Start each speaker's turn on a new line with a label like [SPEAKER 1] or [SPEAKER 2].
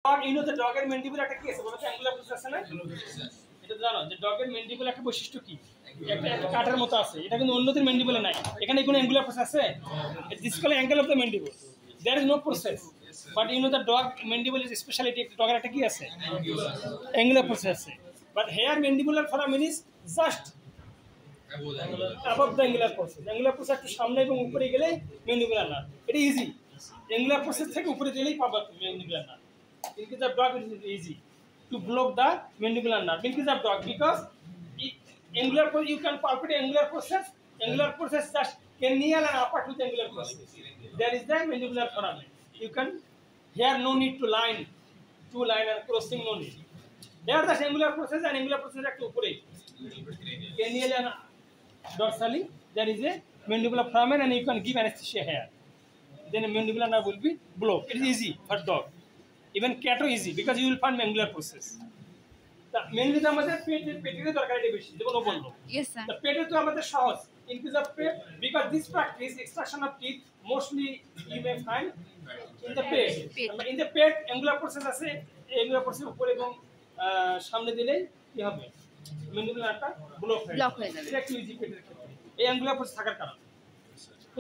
[SPEAKER 1] You know the dog এর ম্যান্ডিবুল একটা কি আছে বলো তো অ্যাঙ্গুলার প্রসেস আছে না এটা জানো যে ডগ এর ম্যান্ডিবুল একটা বৈশিষ্ট্য কি একটা কাটার মতো আছে এটা কিন্তু অন্যদের ম্যান্ডিবুলে নাই এখানে কোনো অ্যাঙ্গুলার প্রসেস আছে this call angle of the mandible there is no process but you know the dog mandible is speciality ডগের একটা কি আছে অ্যাঙ্গুলার প্রসেস আছে but here mandibular foramen is just above the angular process angular process একটু সামনে এবং উপরে গেলে ম্যান্ডিবুলার না এটা ইজি angular process থেকে উপরে গেলেই পাবা ম্যান্ডিবুলার না in case of dog it is easy to block the mandibular nerve in case of dog because angular process you can palpate angular process just cranial and upper tooth angular process there is the mandibular foramen you can here no need to line two line and crossing no need there the angular process একটু উপরে cranial and dorsally there is a mandibular foramen and you can give anesthesia here then a mandibular nerve will be blocked it is easy for dog even cat easy because you will find angular process the mainly the আমাদের পেটের দরকার এটা বেশি যেমন ও বললো
[SPEAKER 2] yes sir
[SPEAKER 1] the পেটে তো আমাদের সহজ in case of pet because this practice extraction of teeth mostly you may find in the pet in the pet angular process আছে angular process উপরে এবং সামনে দিলে কি হবে ম্যান্ডিবুলারটা ব্লক হয়ে যাবে এটা একটু ইজি পেটের ক্ষেত্রে এই angular process থাকার কারণে